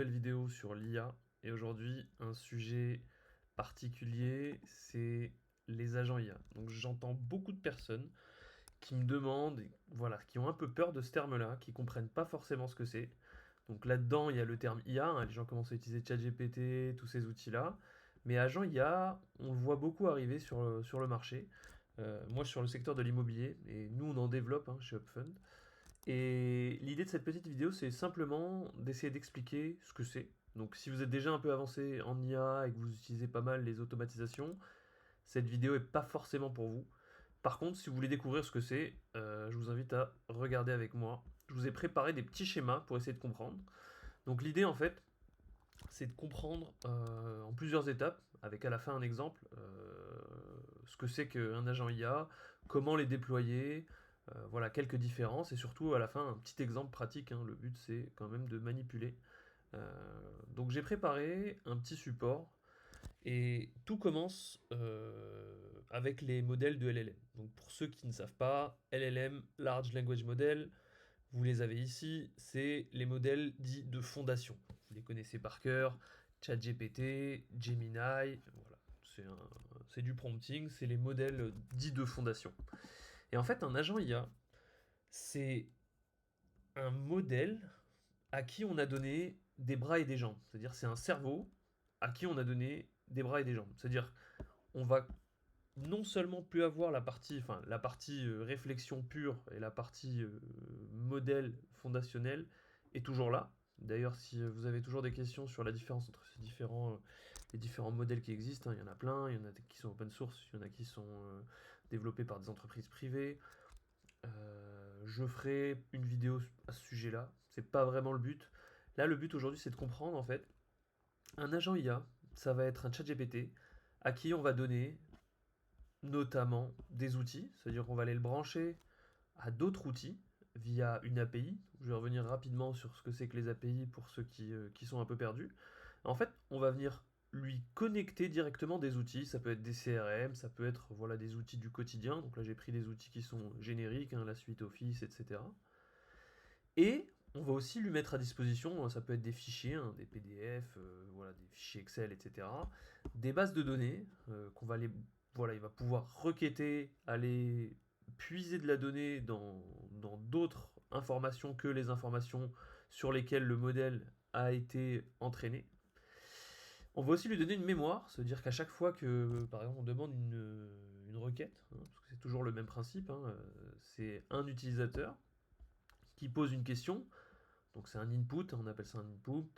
Nouvelle vidéo sur l'IA et aujourd'hui un sujet particulier, c'est les agents IA. Donc j'entends beaucoup de personnes qui me demandent, voilà, qui ont un peu peur de ce terme-là, qui comprennent pas forcément ce que c'est. Donc là-dedans, il y a le terme IA, hein, les gens commencent à utiliser ChatGPT, tous ces outils-là. Mais agent IA, on le voit beaucoup arriver sur le marché. Moi, je suis sur le secteur de l'immobilier et nous, on en développe chez Upfund. Et l'idée de cette petite vidéo, c'est simplement d'essayer d'expliquer ce que c'est. Donc si vous êtes déjà un peu avancé en IA et que vous utilisez pas mal les automatisations, cette vidéo est pas forcément pour vous. Par contre, si vous voulez découvrir ce que c'est, je vous invite à regarder avec moi. Je vous ai préparé des petits schémas pour essayer de comprendre. Donc l'idée en fait, c'est de comprendre en plusieurs étapes, avec à la fin un exemple, ce que c'est qu'un agent IA, comment les déployer, voilà quelques différences, et surtout à la fin un petit exemple pratique, hein. Le but c'est quand même de manipuler. Euh, donc j'ai préparé un petit support, et tout commence avec les modèles de LLM. Donc pour ceux qui ne savent pas, LLM, Large Language Model, vous les avez ici, c'est les modèles dits de fondation. Vous les connaissez par cœur, ChatGPT, Gemini, voilà. C'est du prompting, c'est les modèles dits de fondation. Et en fait, un agent IA, c'est un modèle à qui on a donné des bras et des jambes. C'est-à-dire, c'est un cerveau à qui on a donné des bras et des jambes. C'est-à-dire, on va non seulement plus avoir la partie réflexion pure et la partie modèle fondationnel est toujours là. D'ailleurs, si vous avez toujours des questions sur la différence entre les différents modèles qui existent, hein, il y en a plein, il y en a qui sont open source, il y en a qui sont développés par des entreprises privées. Je ferai une vidéo à ce sujet-là. C'est pas vraiment le but. Là, le but aujourd'hui, c'est de comprendre en fait un agent IA. Ça va être un chat GPT à qui on va donner notamment des outils, c'est-à-dire qu'on va aller le brancher à d'autres outils via une API. Je vais revenir rapidement sur ce que c'est que les API pour ceux qui sont un peu perdus. En fait, on va venir lui connecter directement des outils, ça peut être des CRM, ça peut être voilà, des outils du quotidien, donc là j'ai pris des outils qui sont génériques, hein, la suite Office, etc. Et on va aussi lui mettre à disposition, ça peut être des fichiers, hein, des PDF, voilà, des fichiers Excel, etc. Des bases de données qu'on va les, voilà, il va pouvoir requêter, aller puiser de la donnée dans d'autres informations que les informations sur lesquelles le modèle a été entraîné. On va aussi lui donner une mémoire, c'est-à-dire qu'à chaque fois que, par exemple, on demande une requête, hein, parce que c'est toujours le même principe, hein, c'est un utilisateur qui pose une question, donc c'est un input, on appelle ça un input.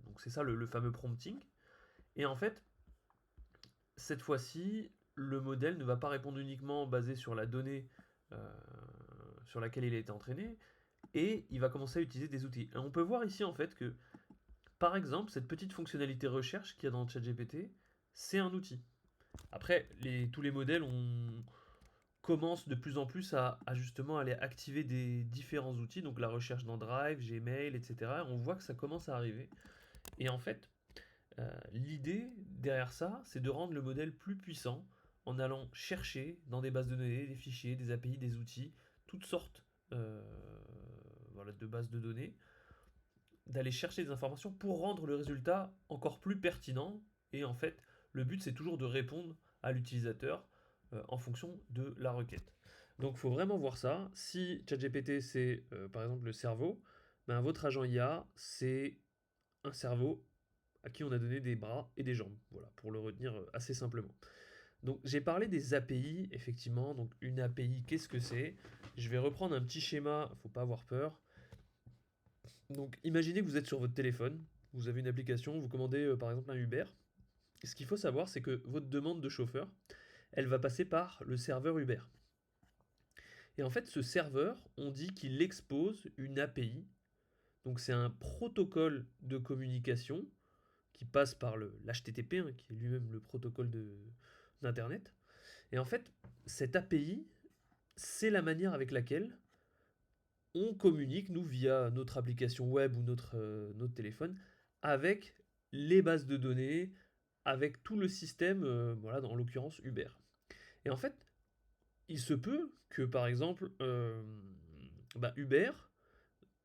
Donc c'est ça le fameux prompting. Et en fait, cette fois-ci, le modèle ne va pas répondre uniquement basé sur la donnée euh, sur laquelle il a été entraîné, et il va commencer à utiliser des outils. Et on peut voir ici en fait que, par exemple, cette petite fonctionnalité recherche qu'il y a dans ChatGPT, c'est un outil. Après, tous les modèles commencent de plus en plus à justement aller activer des différents outils, donc la recherche dans Drive, Gmail, etc. On voit que ça commence à arriver. Et en fait, l'idée derrière ça, c'est de rendre le modèle plus puissant en allant chercher dans des bases de données, des fichiers, des API, des outils, toutes sortes voilà, de bases de données, d'aller chercher des informations pour rendre le résultat encore plus pertinent. Et en fait, le but, c'est toujours de répondre à l'utilisateur en fonction de la requête. Donc, il faut vraiment voir ça. Si ChatGPT, c'est par exemple le cerveau, ben, votre agent IA, c'est un cerveau à qui on a donné des bras et des jambes. Voilà, pour le retenir assez simplement. Donc, j'ai parlé des API, effectivement. Donc, une API, qu'est-ce que c'est? Je vais reprendre un petit schéma, faut pas avoir peur. Donc, imaginez que vous êtes sur votre téléphone, vous avez une application, vous commandez par exemple un Uber. Et ce qu'il faut savoir, c'est que votre demande de chauffeur, elle va passer par le serveur Uber. Et en fait, ce serveur, on dit qu'il expose une API. Donc, c'est un protocole de communication qui passe par l'HTTP, hein, qui est lui-même le protocole d'Internet. Et en fait, cette API, c'est la manière avec laquelle on communique, nous, via notre application web ou notre téléphone, avec les bases de données, avec tout le système, voilà, en l'occurrence Uber. Et en fait, il se peut que, par exemple, Uber,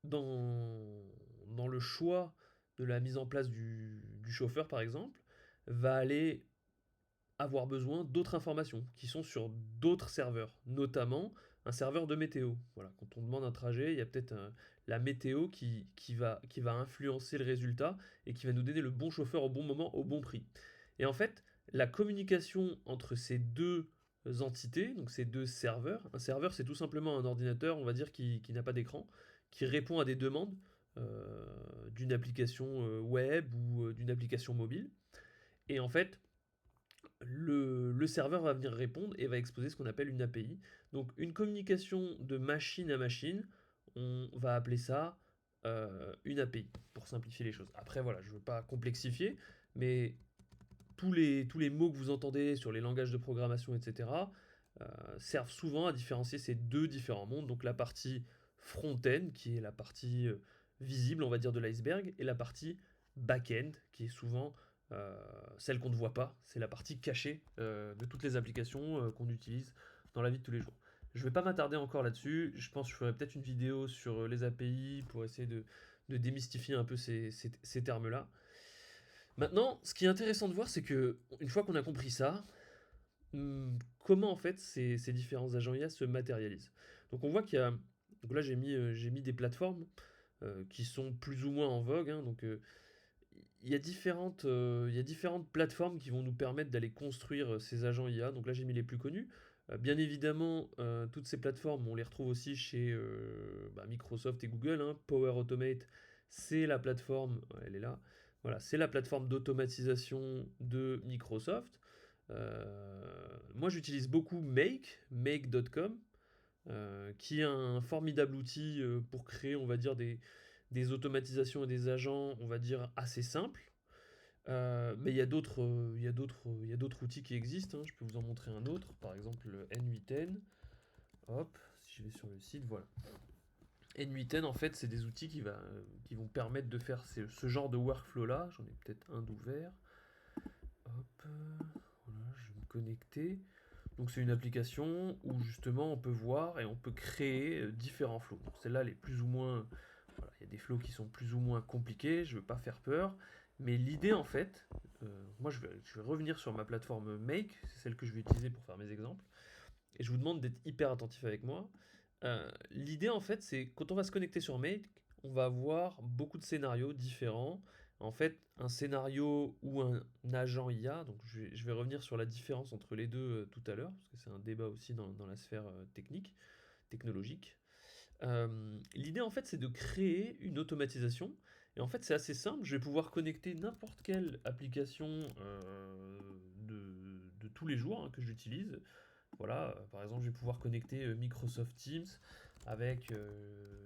dans le choix de la mise en place du chauffeur par exemple, va aller avoir besoin d'autres informations qui sont sur d'autres serveurs, notamment un serveur de météo. Voilà, quand on demande un trajet, il y a peut-être la météo qui va influencer le résultat et qui va nous donner le bon chauffeur au bon moment, au bon prix. Et en fait, la communication entre ces deux entités, donc ces deux serveurs, un serveur c'est tout simplement un ordinateur, on va dire, qui n'a pas d'écran, qui répond à des demandes euh, d'une application web ou d'une application mobile. Et en fait, le serveur va venir répondre et va exposer ce qu'on appelle une API. Donc une communication de machine à machine, on va appeler ça une API, pour simplifier les choses. Après voilà, je ne veux pas complexifier, mais tous les mots que vous entendez sur les langages de programmation, etc., servent souvent à différencier ces deux différents mondes. Donc la partie front-end, qui est la partie visible, on va dire, de l'iceberg, et la partie back-end, qui est souvent celle qu'on ne voit pas. C'est la partie cachée de toutes les applications qu'on utilise dans la vie de tous les jours. Je ne vais pas m'attarder encore là-dessus. Je pense que je ferai peut-être une vidéo sur les API pour essayer de démystifier un peu ces termes-là. Maintenant, ce qui est intéressant de voir, c'est que une fois qu'on a compris ça, comment en fait ces différents agents IA se matérialisent. Donc on voit qu'il y a, donc là j'ai mis des plateformes qui sont plus ou moins en vogue, hein. Donc il y a différentes plateformes qui vont nous permettre d'aller construire ces agents IA. Donc là j'ai mis les plus connus. Bien évidemment, toutes ces plateformes, on les retrouve aussi chez Microsoft et Google, hein. Power Automate, c'est la plateforme, ouais, elle est là. Voilà, c'est la plateforme d'automatisation de Microsoft. Moi, j'utilise beaucoup make.com, qui est un formidable outil pour créer, on va dire, des automatisations et des agents, on va dire, assez simples. Mais il y a d'autres outils qui existent, hein. Je peux vous en montrer un autre, par exemple le N8N. Hop, si je vais sur le site, voilà. N8N, en fait, c'est des outils qui vont permettre de faire ce genre de workflow-là. J'en ai peut-être un d'ouvert. Hop, voilà, je vais me connecter. Donc c'est une application où justement on peut voir et on peut créer différents flows. Donc celles-là, les plus ou moins, voilà, il y a des flows qui sont plus ou moins compliqués, je ne veux pas faire peur, mais l'idée en fait, moi je vais revenir sur ma plateforme Make, c'est celle que je vais utiliser pour faire mes exemples, et je vous demande d'être hyper attentif avec moi. L'idée en fait, c'est quand on va se connecter sur Make, on va avoir beaucoup de scénarios différents. En fait, un scénario ou un agent IA, donc je vais revenir sur la différence entre les deux tout à l'heure, parce que c'est un débat aussi dans la sphère technologique. L'idée en fait, c'est de créer une automatisation. Et en fait, c'est assez simple. Je vais pouvoir connecter n'importe quelle application de tous les jours, hein, que j'utilise. Voilà, par exemple, je vais pouvoir connecter Microsoft Teams avec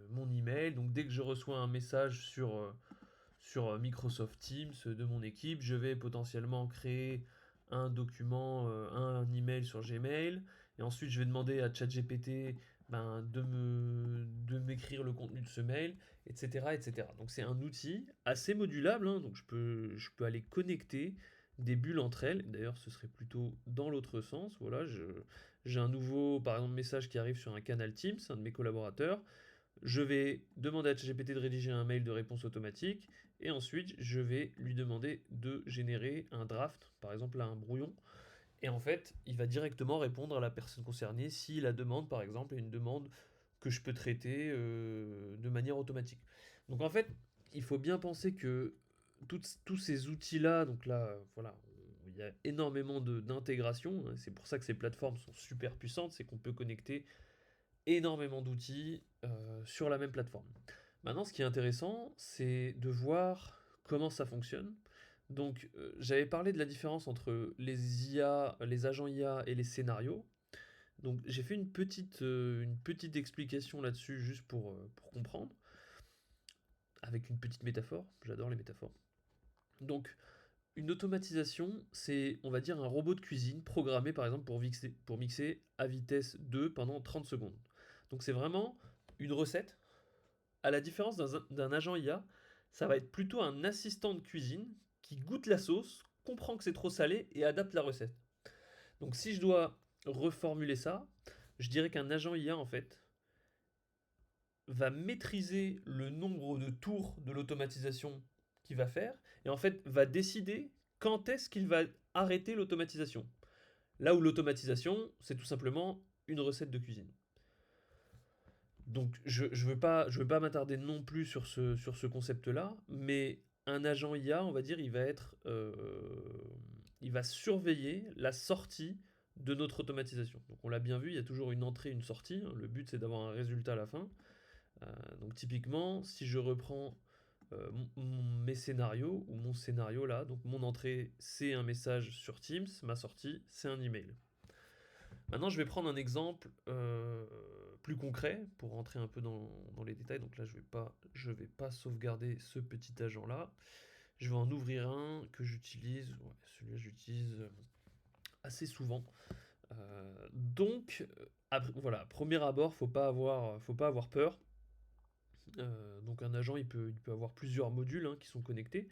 mon email. Donc, dès que je reçois un message sur Microsoft Teams de mon équipe, je vais potentiellement créer un document, un email sur Gmail. Et ensuite, je vais demander à ChatGPT de m'écrire le contenu de ce mail, etc., etc. Donc, c'est un outil assez modulable, hein. Donc, je peux aller connecter des bulles entre elles. D'ailleurs, ce serait plutôt dans l'autre sens. Voilà, j'ai un nouveau, par exemple, message qui arrive sur un canal Teams, un de mes collaborateurs. Je vais demander à ChatGPT de rédiger un mail de réponse automatique et ensuite je vais lui demander de générer un draft, par exemple là, un brouillon. Et en fait, il va directement répondre à la personne concernée si la demande, par exemple, est une demande que je peux traiter de manière automatique. Donc en fait, il faut bien penser que tous ces outils-là, donc là, voilà, il y a énormément d'intégration. C'est pour ça que ces plateformes sont super puissantes, c'est qu'on peut connecter énormément d'outils sur la même plateforme. Maintenant, ce qui est intéressant, c'est de voir comment ça fonctionne. Donc, j'avais parlé de la différence entre les IA, les agents IA et les scénarios. Donc, j'ai fait une petite explication là-dessus juste pour comprendre, avec une petite métaphore. J'adore les métaphores. Donc, une automatisation, c'est, on va dire, un robot de cuisine programmé, par exemple, pour mixer à vitesse 2 pendant 30 secondes. Donc, c'est vraiment une recette. À la différence d'un agent IA, ça va être plutôt un assistant de cuisine qui goûte la sauce, comprend que c'est trop salé et adapte la recette. Donc si je dois reformuler ça, je dirais qu'un agent IA en fait va maîtriser le nombre de tours de l'automatisation qu'il va faire et en fait va décider quand est-ce qu'il va arrêter l'automatisation. Là où l'automatisation, c'est tout simplement une recette de cuisine. Donc je veux pas m'attarder non plus sur ce concept-là, mais un agent IA, on va dire, il va surveiller la sortie de notre automatisation. Donc on l'a bien vu, il y a toujours une entrée, une sortie, hein. Le but c'est d'avoir un résultat à la fin. Donc typiquement, si je reprends mes scénarios, ou mon scénario là, donc mon entrée c'est un message sur Teams, ma sortie c'est un email. Maintenant, je vais prendre un exemple plus concret pour rentrer un peu dans les détails. Donc là, je vais pas sauvegarder ce petit agent-là. Je vais en ouvrir un que j'utilise. Ouais, celui-là, j'utilise assez souvent. Voilà, premier abord, faut pas avoir peur. Donc un agent, il peut avoir plusieurs modules hein, qui sont connectés.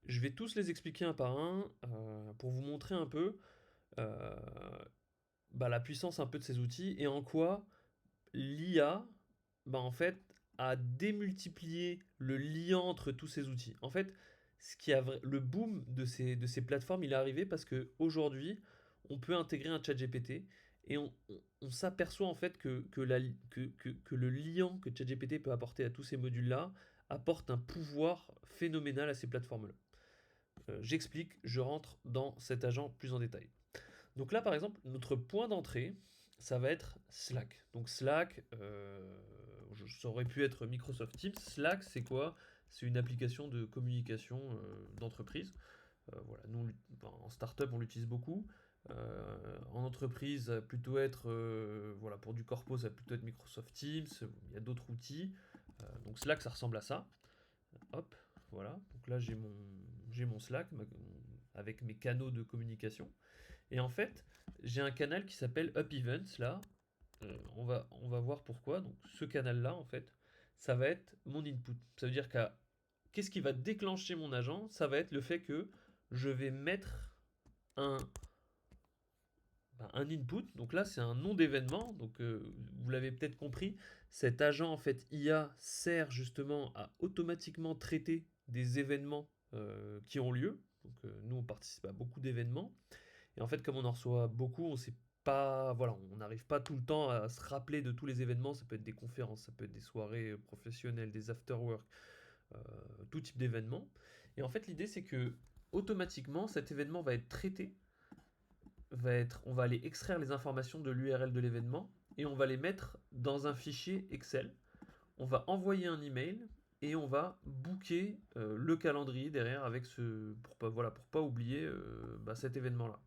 Je vais tous les expliquer un par un pour vous montrer un peu euh, bah, la puissance un peu de ces outils et en quoi l'IA, bah, en fait, a démultiplié le lien entre tous ces outils. En fait, le boom de ces plateformes, il est arrivé parce que aujourd'hui, on peut intégrer un chat GPT et on s'aperçoit en fait que le lien que ChatGPT peut apporter à tous ces modules-là apporte un pouvoir phénoménal à ces plateformes-là. J'explique, je rentre dans cet agent plus en détail. Donc là, par exemple, notre point d'entrée, ça va être Slack. Donc Slack, ça aurait pu être Microsoft Teams. Slack, c'est quoi? C'est une application de communication d'entreprise. Voilà, nous, en startup, on l'utilise beaucoup. En entreprise, ça va plutôt être, voilà, pour du corpo, ça va plutôt être Microsoft Teams. Il y a d'autres outils. Donc Slack, ça ressemble à ça. Hop, voilà. Donc là, j'ai mon Slack avec mes canaux de communication. Et en fait, j'ai un canal qui s'appelle Up Events là. On va voir pourquoi. Donc ce canal-là, en fait, ça va être mon input. Ça veut dire qu'est-ce qui va déclencher mon agent? Ça va être le fait que je vais mettre un, un input. Donc là, c'est un nom d'événement. Donc vous l'avez peut-être compris, cet agent en fait IA sert justement à automatiquement traiter des événements qui ont lieu. Donc nous, on participe à beaucoup d'événements. Et en fait, comme on en reçoit beaucoup, on sait pas, voilà, on n'arrive pas tout le temps à se rappeler de tous les événements. Ça peut être des conférences, ça peut être des soirées professionnelles, des after-work, euh, tout type d'événements. Et en fait, l'idée, c'est que automatiquement, cet événement va être traité, on va aller extraire les informations de l'URL de l'événement et on va les mettre dans un fichier Excel. On va envoyer un email et on va booker le calendrier derrière avec pour pas oublier cet événement-là.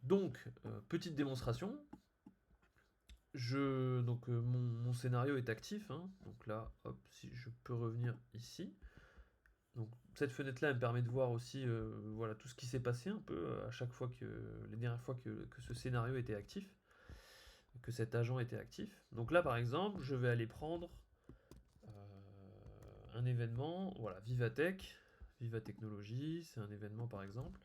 Donc, petite démonstration. Mon scénario est actif, hein. Donc là, hop, si je peux revenir ici. Donc cette fenêtre-là, elle me permet de voir aussi voilà, tout ce qui s'est passé un peu à chaque fois les dernières fois que ce scénario était actif, que cet agent était actif. Donc là, par exemple, je vais aller prendre un événement, voilà, Vivatech, Viva Technologies, c'est un événement par exemple.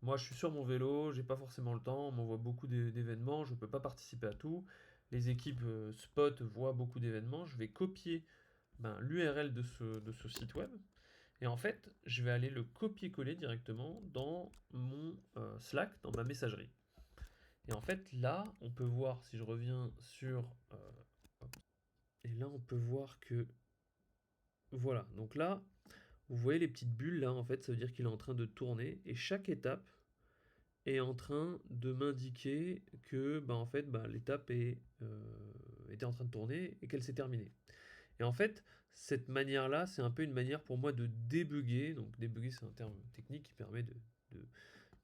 Moi, je suis sur mon vélo, j'ai pas forcément le temps, on m'envoie beaucoup d'événements, je peux pas participer à tout. Les équipes Spot voient beaucoup d'événements. Je vais copier l'URL de ce site web et en fait, je vais aller le copier-coller directement dans mon Slack, dans ma messagerie. Et en fait, là, on peut voir, si je reviens sur... et là, on peut voir que... Voilà, donc là, vous voyez les petites bulles là, en fait, ça veut dire qu'il est en train de tourner. Et chaque étape est en train de m'indiquer que en fait, l'étape était en train de tourner et qu'elle s'est terminée. Et en fait, cette manière-là, c'est un peu une manière pour moi de débugger. Donc débugger, c'est un terme technique qui permet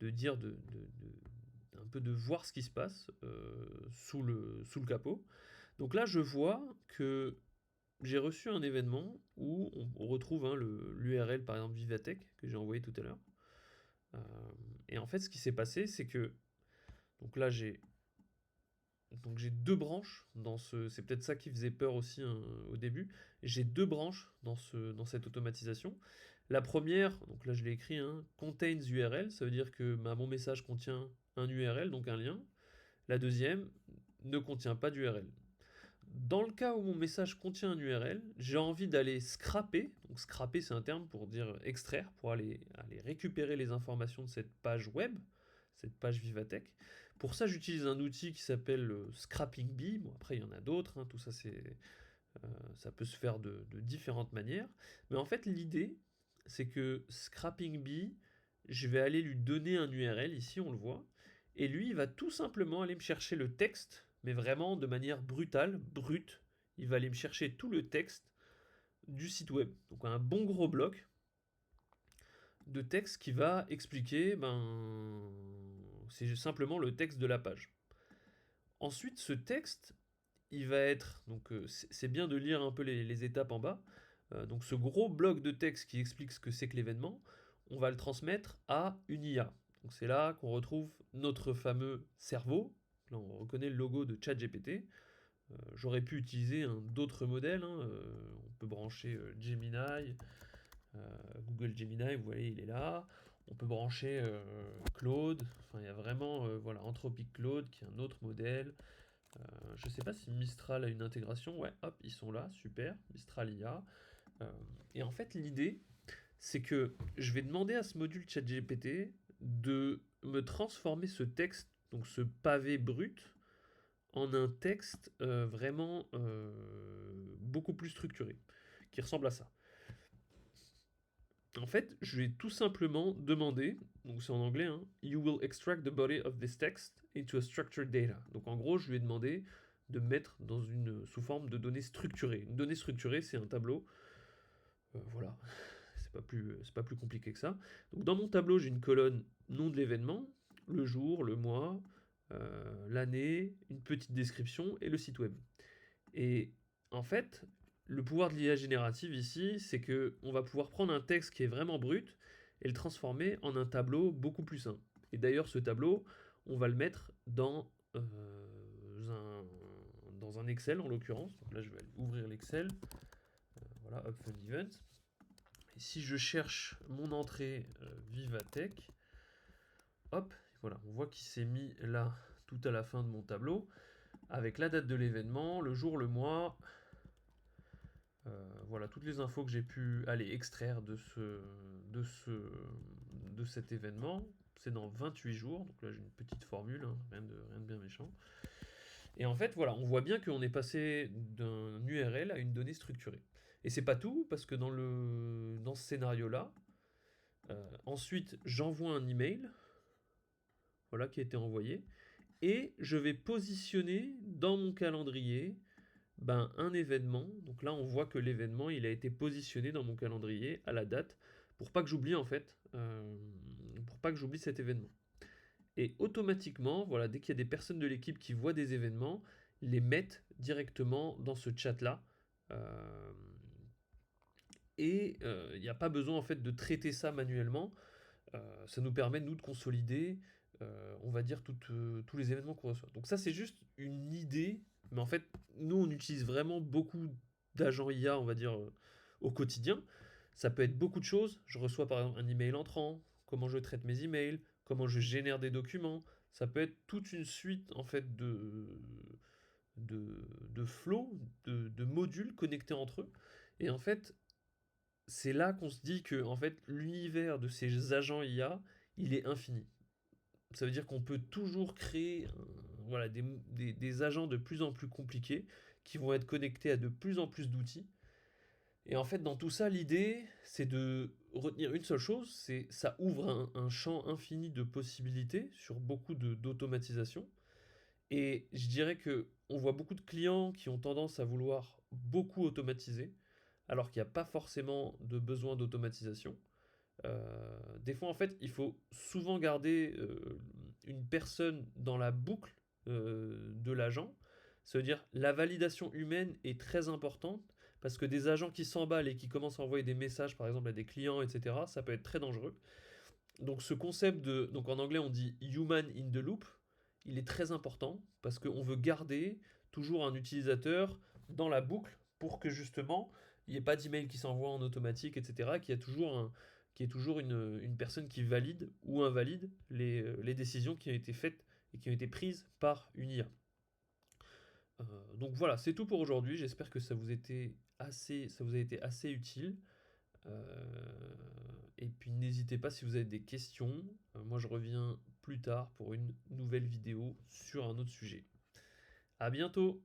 de dire, un peu de voir ce qui se passe sous le capot. Donc là, je vois que j'ai reçu un événement où on retrouve hein, l'URL, par exemple Vivatech, que j'ai envoyé tout à l'heure. Euh, et en fait, ce qui s'est passé, c'est que donc là, j'ai deux branches dans ce. C'est peut-être ça qui faisait peur aussi hein, au début. J'ai deux branches dans cette automatisation. La première, donc là je l'ai écrit, hein, contains URL, ça veut dire que mon message contient un URL, donc un lien. La deuxième ne contient pas d'URL. Dans le cas où mon message contient un URL, j'ai envie d'aller scraper. Donc scraper, c'est un terme pour dire extraire, pour aller récupérer les informations de cette page web, cette page Vivatech. Pour ça, j'utilise un outil qui s'appelle Scrapping Bee. Bon, après, il y en a d'autres, hein, tout ça, ça peut se faire de différentes manières. Mais en fait, l'idée, c'est que Scrapping Bee, je vais aller lui donner un URL, ici on le voit, et lui, il va tout simplement aller me chercher le texte, mais vraiment de manière brutale, brute. Il va aller me chercher tout le texte du site web. Donc un bon gros bloc de texte qui va expliquer, c'est simplement le texte de la page. Ensuite, ce texte, il va être, donc c'est bien de lire un peu les étapes en bas. Donc ce gros bloc de texte qui explique ce que c'est que l'événement, on va le transmettre à une IA. Donc c'est là qu'on retrouve notre fameux cerveau. Là on reconnaît le logo de ChatGPT. J'aurais pu utiliser d'autres modèles, hein. On peut brancher Gemini, Google Gemini, vous voyez il est là. On peut brancher Claude, enfin il y a vraiment voilà, Anthropic Claude qui est un autre modèle. Je ne sais pas si Mistral a une intégration. Ouais, hop, ils sont là, super. Mistral IA. Et en fait, l'idée, c'est que je vais demander à ce module ChatGPT de me transformer ce texte, donc ce pavé brut, en un texte vraiment beaucoup plus structuré, qui ressemble à ça. En fait, je vais tout simplement demander, donc c'est en anglais, hein, You will extract the body of this text into a structured data. Donc en gros, je lui ai demandé de mettre sous forme de données structurées. Une donnée structurée, c'est un tableau. Voilà, c'est pas plus compliqué que ça. Donc dans mon tableau, j'ai une colonne nom de l'événement, le jour, le mois, l'année, une petite description et le site web. Et en fait, le pouvoir de l'IA générative ici, c'est que on va pouvoir prendre un texte qui est vraiment brut et le transformer en un tableau beaucoup plus simple. Et d'ailleurs, ce tableau, on va le mettre dans un Excel en l'occurrence. Donc là, je vais ouvrir l'Excel. Voilà, Open Event. Et si je cherche mon entrée Vivatech, hop, voilà, on voit qu'il s'est mis là tout à la fin de mon tableau avec la date de l'événement, le jour, le mois. Voilà toutes les infos que j'ai pu aller extraire de cet événement. C'est dans 28 jours, donc là j'ai une petite formule, hein, rien de bien méchant. Et en fait, voilà, on voit bien qu'on est passé d'un URL à une donnée structurée. Et c'est pas tout, parce que dans ce scénario-là, ensuite j'envoie un email, voilà, qui a été envoyé, et je vais positionner dans mon calendrier un événement. Donc là, on voit que l'événement, il a été positionné dans mon calendrier à la date pour pas que j'oublie en fait, pour pas que j'oublie cet événement. Et automatiquement, voilà, dès qu'il y a des personnes de l'équipe qui voient des événements, les mettent directement dans ce chat-là. Et il n'y a pas besoin en fait de traiter ça manuellement. Ça nous permet nous de consolider, on va dire tous les événements qu'on reçoit. Donc ça c'est juste une idée, mais en fait nous on utilise vraiment beaucoup d'agents IA, on va dire au quotidien. Ça peut être beaucoup de choses. Je reçois par exemple un email entrant, comment je traite mes emails, comment je génère des documents. Ça peut être toute une suite en fait de flows, de modules connectés entre eux. Et en fait, c'est là qu'on se dit que en fait, l'univers de ces agents IA, il est infini. Ça veut dire qu'on peut toujours créer voilà, des agents de plus en plus compliqués qui vont être connectés à de plus en plus d'outils. Et en fait, dans tout ça, l'idée, c'est de retenir une seule chose, c'est ça ouvre un champ infini de possibilités sur beaucoup d'automatisation. Et je dirais que on voit beaucoup de clients qui ont tendance à vouloir beaucoup automatiser, alors qu'il n'y a pas forcément de besoin d'automatisation. Des fois, en fait, il faut souvent garder une personne dans la boucle de l'agent. Ça veut dire la validation humaine est très importante parce que des agents qui s'emballent et qui commencent à envoyer des messages, par exemple, à des clients, etc., ça peut être très dangereux. Donc ce concept donc en anglais on dit human in the loop, il est très important parce qu'on veut garder toujours un utilisateur dans la boucle pour que justement il n'y ait pas d'email qui s'envoie en automatique, etc. Qu'il y ait toujours une personne qui valide ou invalide les décisions qui ont été faites et qui ont été prises par une IA. Donc voilà, c'est tout pour aujourd'hui. J'espère que ça vous a été assez utile. Et puis n'hésitez pas si vous avez des questions. Moi je reviens plus tard pour une nouvelle vidéo sur un autre sujet. À bientôt!